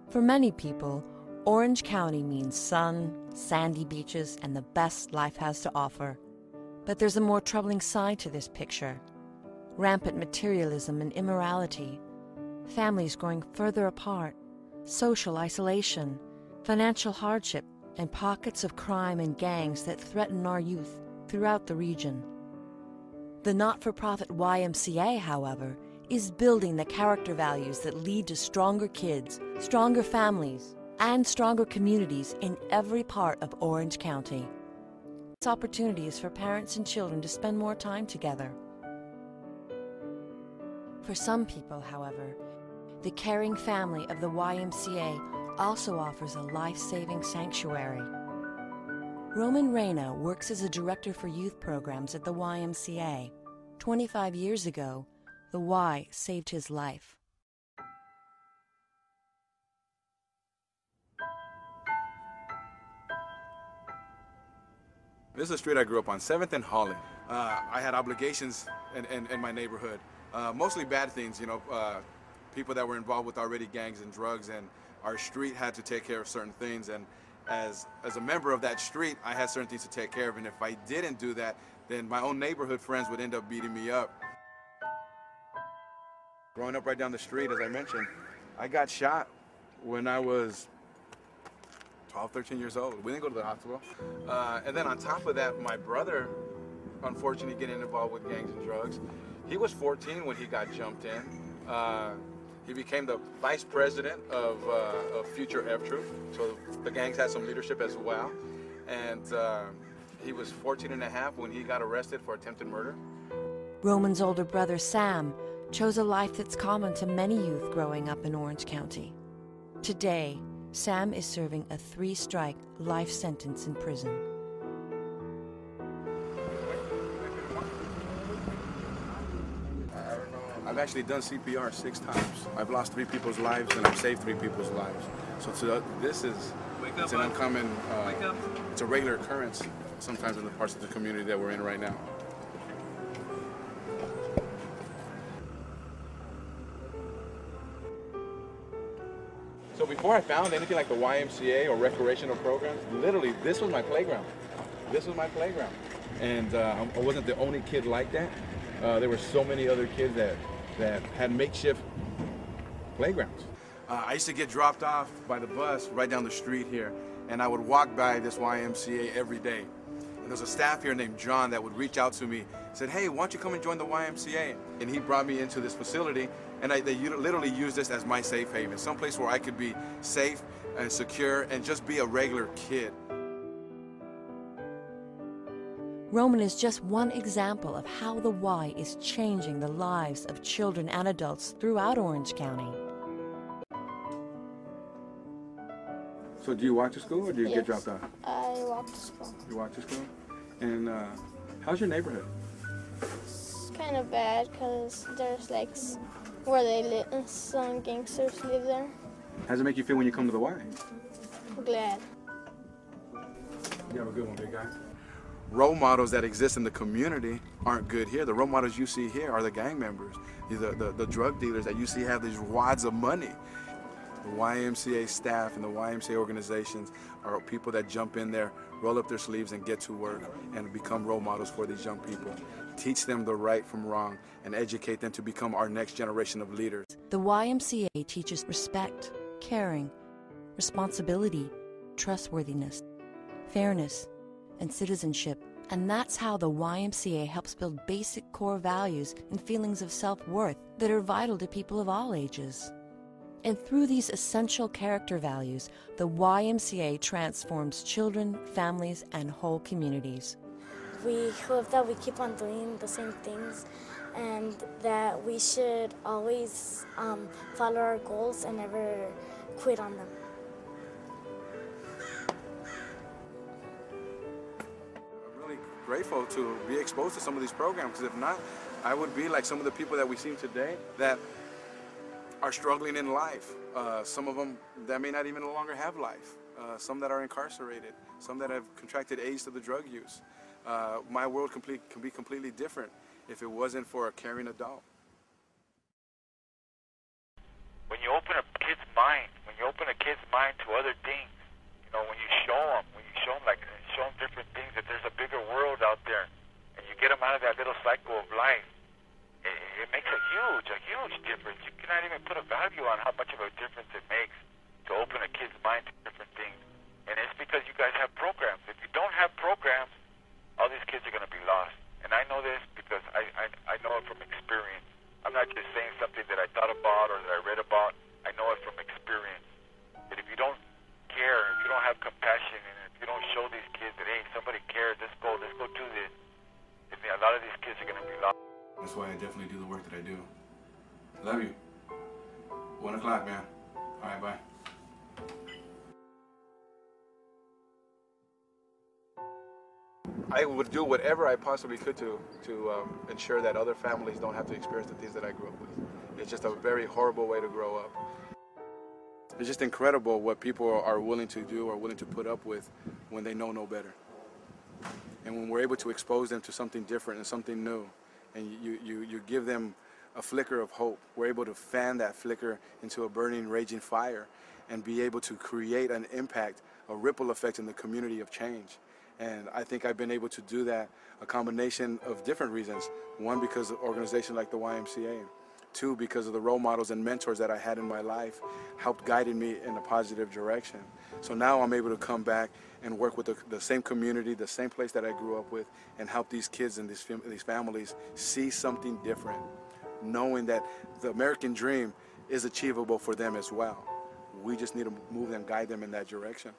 For many people, Orange County means sun, sandy beaches, and the best life has to offer. But there's a more troubling side to this picture. Rampant materialism and immorality, families growing further apart, social isolation, financial hardship, and pockets of crime and gangs that threaten our youth throughout the region. The not-for-profit YMCA, however, is building the character values that lead to stronger kids, stronger families, and stronger communities in every part of Orange County. This opportunity is for parents and children to spend more time together. For some people, however, the caring family of the YMCA also offers a life-saving sanctuary. Roman Reyna works as a director for youth programs at the YMCA. 25 years ago, the Y saved his life. This is a street I grew up on, 7th and Holly. I had obligations in my neighborhood, mostly bad things, you know, people that were involved with already gangs and drugs, and our street had to take care of certain things, and as a member of that street, I had certain things to take care of, and if I didn't do that, then my own neighborhood friends would end up beating me up. Growing up right down the street, as I mentioned, I got shot when I was 12, 13 years old. We didn't go to the hospital. And then on top of that, my brother, unfortunately getting involved with gangs and drugs, he was 14 when he got jumped in. He became the vice president of Future F Troop, so the gangs had some leadership as well. And he was 14 and a half when he got arrested for attempted murder. Roman's older brother, Sam, chose a life that's common to many youth growing up in Orange County. Today, Sam is serving a 3-strike life sentence in prison. I've actually done CPR 6 times. I've lost 3 people's lives and I've saved 3 people's lives. So this is it's an uncommon, it's a regular occurrence sometimes in the parts of the community that we're in right now. So before I found anything like the YMCA or recreational programs, literally this was my playground. This was my playground. And I wasn't the only kid like that. There were so many other kids that had makeshift playgrounds. I used to get dropped off by the bus right down the street here, and I would walk by this YMCA every day. And there's a staff here named John that would reach out to me, said, hey, why don't you come and join the YMCA? And he brought me into this facility, and they literally used this as my safe haven, someplace where I could be safe and secure and just be a regular kid. Roman is just one example of how the Y is changing the lives of children and adults throughout Orange County. So do you walk to school or do you get dropped off? I walk to school. You walk to school? And how's your neighborhood? It's kind of bad because there's like where they live, some gangsters live there. How does it make you feel when you come to the Y? Glad. You have a good one, big guy. Role models that exist in the community aren't good here. The role models you see here are the gang members, the drug dealers that you see have these wads of money. The YMCA staff and the YMCA organizations are people that jump in there, roll up their sleeves and get to work and become role models for these young people. Teach them the right from wrong and educate them to become our next generation of leaders. The YMCA teaches respect, caring, responsibility, trustworthiness, fairness, and citizenship. And that's how the YMCA helps build basic core values and feelings of self-worth that are vital to people of all ages. And through these essential character values, the YMCA transforms children, families, and whole communities. We hope that we keep on doing the same things and that we should always follow our goals and never quit on them. I'm really grateful to be exposed to some of these programs, because if not, I would be like some of the people that we see today that are struggling in life. Some of them that may not even no longer have life. Some that are incarcerated. Some that have contracted AIDS to the drug use. My world can be completely different if it wasn't for a caring adult. When you open a kid's mind, when you open a kid's mind to other things. You know, when you show them different things, that there's a bigger world out there, and you get them out of that little cycle of life, it makes a huge difference. You cannot even put a value on how much of a difference it makes to open a kid's mind to different things. And it's because you guys have programs. If you don't have programs, all these kids are going to be lost. And I know this because I know it from experience. I'm not just saying something that I thought about or that I read about. I know it from experience. That if you don't care, if you don't have compassion, and if you don't show these kids that, hey, somebody cares, let's go do this, then a lot of these kids are going to be lost. That's why I definitely do the work that I do. Love you. 1 o'clock, man. All right, bye. I would do whatever I possibly could to ensure that other families don't have to experience the things that I grew up with. It's just a very horrible way to grow up. It's just incredible what people are willing to do or willing to put up with when they know no better. And when we're able to expose them to something different and something new, and you give them a flicker of hope, we're able to fan that flicker into a burning, raging fire and be able to create an impact, a ripple effect in the community of change. And I think I've been able to do that a combination of different reasons. One, because of organizations like the YMCA. Two, because of the role models and mentors that I had in my life helped guiding me in a positive direction. So now I'm able to come back and work with the same community, the same place that I grew up with, and help these kids and these families see something different, knowing that the American dream is achievable for them as well. We just need to move them, guide them in that direction.